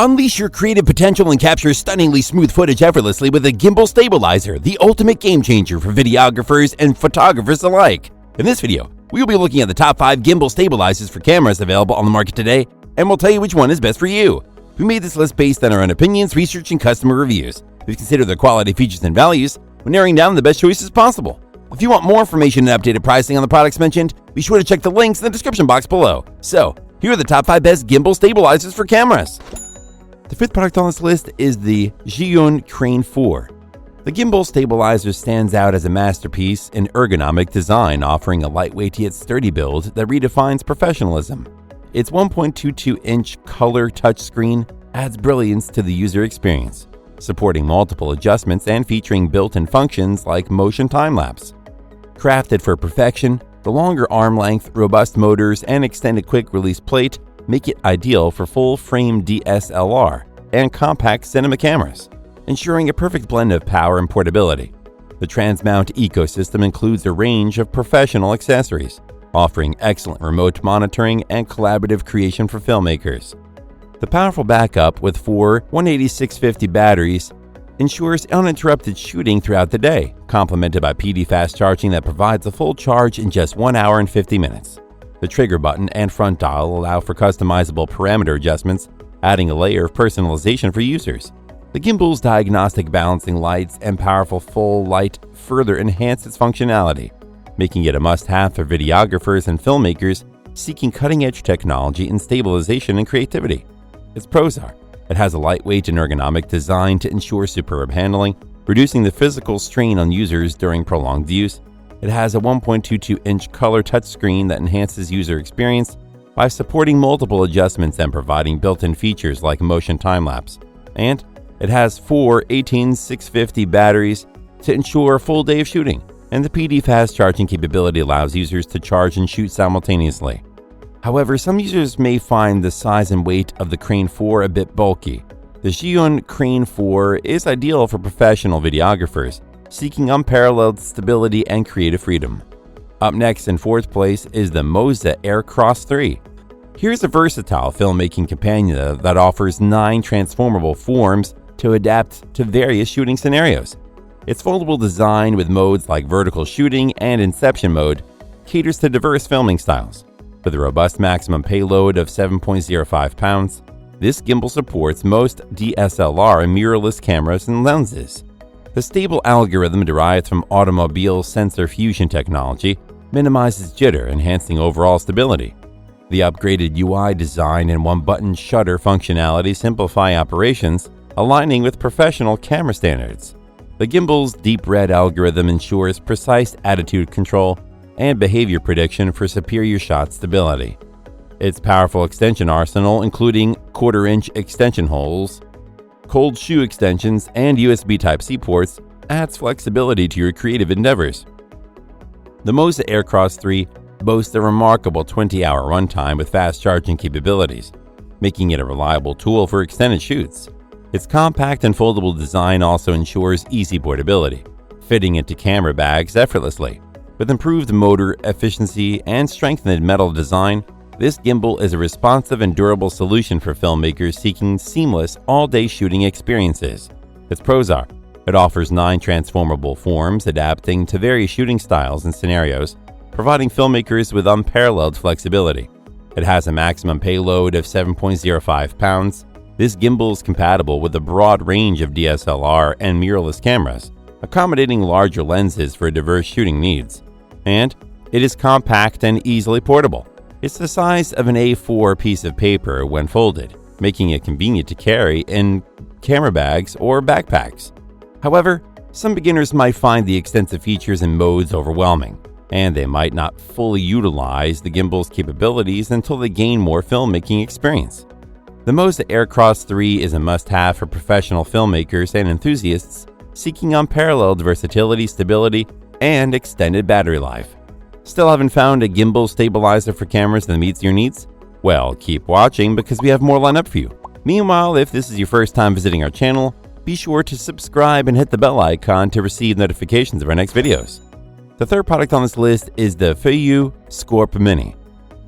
Unleash your creative potential and capture stunningly smooth footage effortlessly with the Gimbal Stabilizer, the ultimate game changer for videographers and photographers alike. In this video, we will be looking at the top 5 gimbal stabilizers for cameras available on the market today, and we'll tell you which one is best for you. We made this list based on our own opinions, research, and customer reviews. We've considered their quality, features, and values when narrowing down the best choices possible. If you want more information and updated pricing on the products mentioned, be sure to check the links in the description box below. So, here are the top 5 best gimbal stabilizers for cameras. The 5th product on this list is the Zhiyun Crane 4. The Gimbal Stabilizer stands out as a masterpiece in ergonomic design, offering a lightweight yet sturdy build that redefines professionalism. Its 1.22-inch color touchscreen adds brilliance to the user experience, supporting multiple adjustments and featuring built-in functions like motion time-lapse. Crafted for perfection, the longer arm length, robust motors, and extended quick-release plate make it ideal for full-frame DSLR and compact cinema cameras, ensuring a perfect blend of power and portability. The Transmount ecosystem includes a range of professional accessories, offering excellent remote monitoring and collaborative creation for filmmakers. The powerful backup with 4 18650 batteries ensures uninterrupted shooting throughout the day, complemented by PD fast charging that provides a full charge in just 1 hour and 50 minutes. The trigger button and front dial allow for customizable parameter adjustments, adding a layer of personalization for users. The gimbal's diagnostic balancing lights and powerful full light further enhance its functionality, making it a must-have for videographers and filmmakers seeking cutting-edge technology in stabilization and creativity. Its pros are: it has a lightweight and ergonomic design to ensure superb handling, reducing the physical strain on users during prolonged use. It has a 1.22-inch color touchscreen that enhances user experience by supporting multiple adjustments and providing built-in features like motion time-lapse. And it has 4 18650 batteries to ensure a full day of shooting, and the PD fast charging capability allows users to charge and shoot simultaneously. However, some users may find the size and weight of the Crane 4 a bit bulky. The Zhiyun Crane 4 is ideal for professional videographers seeking unparalleled stability and creative freedom. Up next in 4th place is the MOZA AirCross 3. Here's a versatile filmmaking companion that offers 9 transformable forms to adapt to various shooting scenarios. Its foldable design with modes like vertical shooting and inception mode caters to diverse filming styles. With a robust maximum payload of 7.05 pounds, this gimbal supports most DSLR and mirrorless cameras and lenses. The stable algorithm derived from automobile sensor fusion technology minimizes jitter, enhancing overall stability. The upgraded UI design and one-button shutter functionality simplify operations, aligning with professional camera standards. The gimbal's deep red algorithm ensures precise attitude control and behavior prediction for superior shot stability. Its powerful extension arsenal, including 1/4-inch extension holes, cold shoe extensions, and USB Type-C ports, adds flexibility to your creative endeavors. The MOZA AirCross 3 boasts a remarkable 20-hour runtime with fast charging capabilities, making it a reliable tool for extended shoots. Its compact and foldable design also ensures easy portability, fitting into camera bags effortlessly. With improved motor efficiency and strengthened metal design, this gimbal is a responsive and durable solution for filmmakers seeking seamless all-day shooting experiences. Its pros are: it offers 9 transformable forms adapting to various shooting styles and scenarios, providing filmmakers with unparalleled flexibility. It has a maximum payload of 7.05 pounds. This gimbal is compatible with a broad range of DSLR and mirrorless cameras, accommodating larger lenses for diverse shooting needs. And it is compact and easily portable. It's the size of an A4 piece of paper when folded, making it convenient to carry in camera bags or backpacks. However, some beginners might find the extensive features and modes overwhelming, and they might not fully utilize the gimbal's capabilities until they gain more filmmaking experience. The MOZA AirCross 3 is a must-have for professional filmmakers and enthusiasts seeking unparalleled versatility, stability, and extended battery life. Still haven't found a gimbal stabilizer for cameras that meets your needs? Well, keep watching because we have more lined up for you. Meanwhile, if this is your first time visiting our channel, be sure to subscribe and hit the bell icon to receive notifications of our next videos. The 3rd product on this list is the Feiyu SCORP Mini.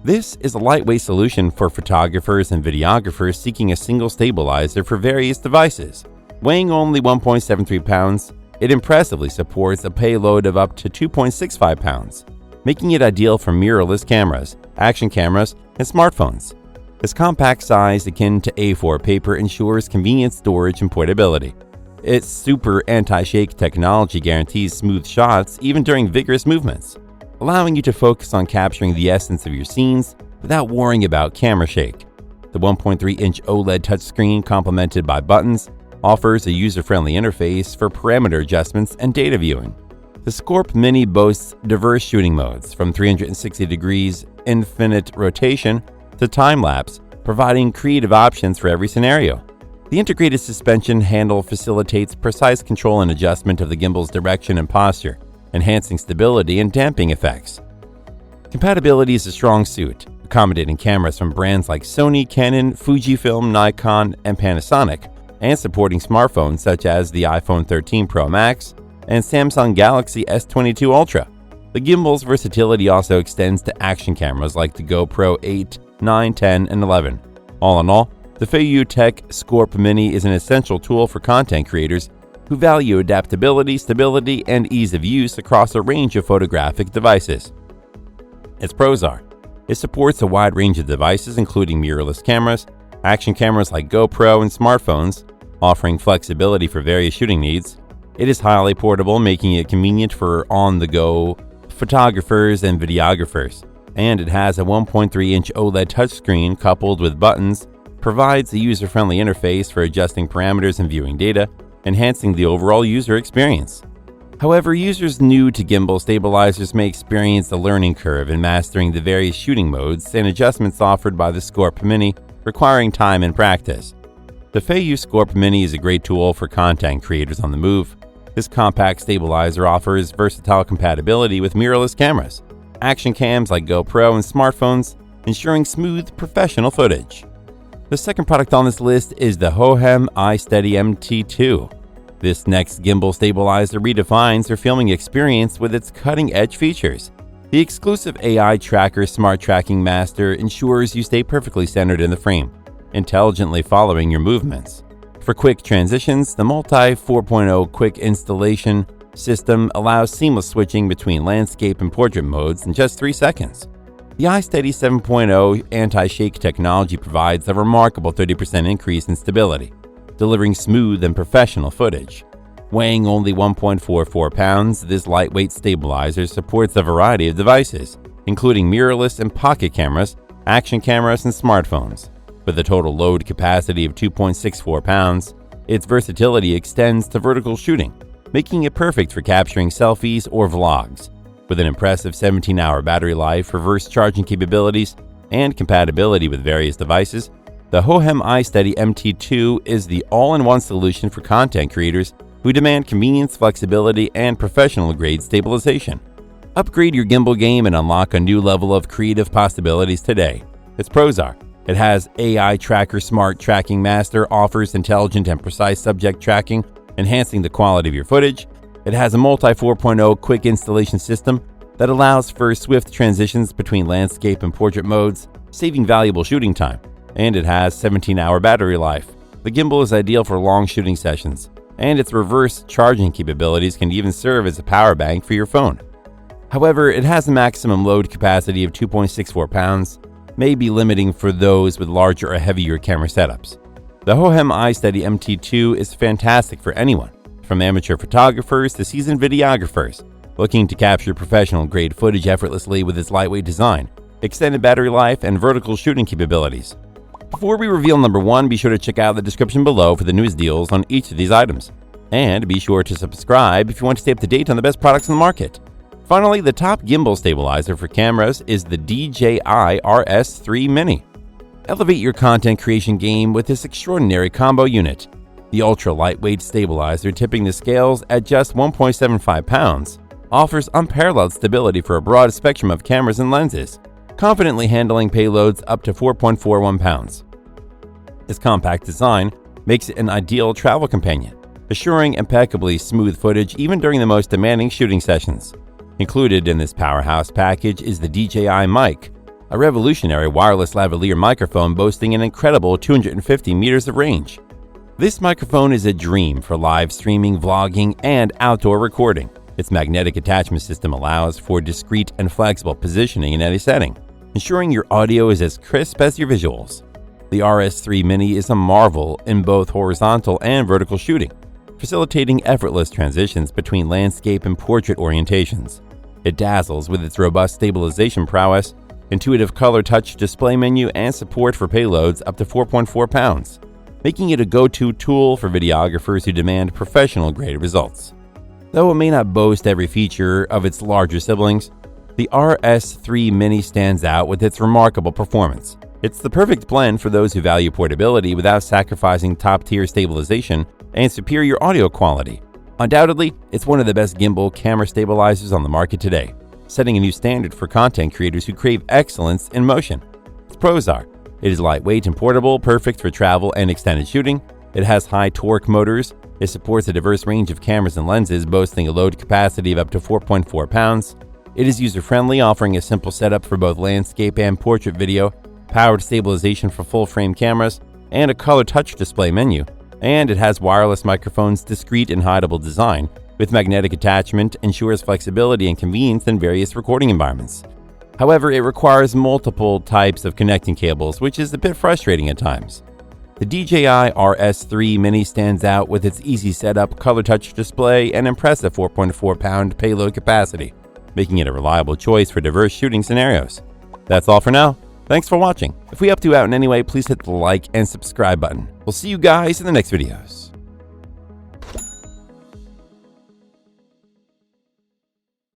This is a lightweight solution for photographers and videographers seeking a single stabilizer for various devices. Weighing only 1.73 pounds, it impressively supports a payload of up to 2.65 pounds, making it ideal for mirrorless cameras, action cameras, and smartphones. Its compact size, akin to A4 paper, ensures convenient storage and portability. Its super anti-shake technology guarantees smooth shots even during vigorous movements, allowing you to focus on capturing the essence of your scenes without worrying about camera shake. The 1.3-inch OLED touchscreen, complemented by buttons, offers a user-friendly interface for parameter adjustments and data viewing. The SCORP Mini boasts diverse shooting modes, from 360 degrees infinite rotation to time-lapse, providing creative options for every scenario. The integrated suspension handle facilitates precise control and adjustment of the gimbal's direction and posture, enhancing stability and damping effects. Compatibility is a strong suit, accommodating cameras from brands like Sony, Canon, Fujifilm, Nikon, and Panasonic, and supporting smartphones such as the iPhone 13 Pro Max and Samsung Galaxy S22 Ultra. The gimbal's versatility also extends to action cameras like the GoPro 8, 9, 10, and 11. All in all, the Feiyu Tech SCORP Mini is an essential tool for content creators who value adaptability, stability, and ease of use across a range of photographic devices. Its pros are: it supports a wide range of devices including mirrorless cameras, action cameras like GoPro, and smartphones, offering flexibility for various shooting needs. It is highly portable, making it convenient for on-the-go photographers and videographers. And it has a 1.3-inch OLED touchscreen coupled with buttons, provides a user-friendly interface for adjusting parameters and viewing data, enhancing the overall user experience. However, users new to gimbal stabilizers may experience a learning curve in mastering the various shooting modes and adjustments offered by the SCORP Mini, requiring time and practice. The Feiyu SCORP Mini is a great tool for content creators on the move. This compact stabilizer offers versatile compatibility with mirrorless cameras, action cams like GoPro, and smartphones, ensuring smooth, professional footage. The second product on this list is the Hohem iSteady MT2. This next gimbal stabilizer redefines your filming experience with its cutting-edge features. The exclusive AI tracker Smart Tracking Master ensures you stay perfectly centered in the frame, intelligently following your movements. For quick transitions, the Multi 4.0 quick installation system allows seamless switching between landscape and portrait modes in just 3 seconds. The iSteady 7.0 anti-shake technology provides a remarkable 30% increase in stability, delivering smooth and professional footage. Weighing only 1.44 pounds, this lightweight stabilizer supports a variety of devices, including mirrorless and pocket cameras, action cameras, and smartphones. With a total load capacity of 2.64 pounds, its versatility extends to vertical shooting, making it perfect for capturing selfies or vlogs. With an impressive 17-hour battery life, reverse charging capabilities, and compatibility with various devices, the Hohem iSteady MT2 is the all-in-one solution for content creators who demand convenience, flexibility, and professional-grade stabilization. Upgrade your gimbal game and unlock a new level of creative possibilities today. Its pros are: it has AI Tracker Smart Tracking Master, offers intelligent and precise subject tracking, enhancing the quality of your footage. It has a Multi 4.0 quick installation system that allows for swift transitions between landscape and portrait modes, saving valuable shooting time. And it has 17-hour battery life. The gimbal is ideal for long shooting sessions, and its reverse charging capabilities can even serve as a power bank for your phone. However, it has a maximum load capacity of 2.64 pounds, may be limiting for those with larger or heavier camera setups. The Hohem iSteady MT2 is fantastic for anyone, from amateur photographers to seasoned videographers, looking to capture professional-grade footage effortlessly with its lightweight design, extended battery life, and vertical shooting capabilities. Before we reveal number 1, be sure to check out the description below for the newest deals on each of these items. And be sure to subscribe if you want to stay up to date on the best products on the market. Finally, the top gimbal stabilizer for cameras is the DJI RS 3 Mini. Elevate your content creation game with this extraordinary combo unit. The ultra-lightweight stabilizer, tipping the scales at just 1.75 pounds, offers unparalleled stability for a broad spectrum of cameras and lenses, confidently handling payloads up to 4.41 pounds. Its compact design makes it an ideal travel companion, assuring impeccably smooth footage even during the most demanding shooting sessions. Included in this powerhouse package is the DJI mic, a revolutionary wireless lavalier microphone boasting an incredible 250 meters of range. This microphone is a dream for live streaming, vlogging, and outdoor recording. Its magnetic attachment system allows for discrete and flexible positioning in any setting, ensuring your audio is as crisp as your visuals. The RS3 Mini is a marvel in both horizontal and vertical shooting, facilitating effortless transitions between landscape and portrait orientations. It dazzles with its robust stabilization prowess, intuitive color touch display menu, and support for payloads up to 4.4 pounds, making it a go-to tool for videographers who demand professional-grade results. Though it may not boast every feature of its larger siblings, the RS3 Mini stands out with its remarkable performance. It's the perfect blend for those who value portability without sacrificing top-tier stabilization and superior audio quality. Undoubtedly, it's one of the best gimbal camera stabilizers on the market today, setting a new standard for content creators who crave excellence in motion. Its pros are: it is lightweight and portable, perfect for travel and extended shooting. It has high torque motors. It supports a diverse range of cameras and lenses, boasting a load capacity of up to 4.4 pounds. It is user-friendly, offering a simple setup for both landscape and portrait video, powered stabilization for full-frame cameras, and a color touch display menu. And it has wireless microphone's discrete and hideable design, with magnetic attachment ensures flexibility and convenience in various recording environments. However, it requires multiple types of connecting cables, which is a bit frustrating at times. The DJI RS3 Mini stands out with its easy setup, color touch display, and impressive 4.4-pound payload capacity, making it a reliable choice for diverse shooting scenarios. That's all for now. Thanks for watching. If we helped you out in any way, please hit the like and subscribe button. We'll see you guys in the next videos.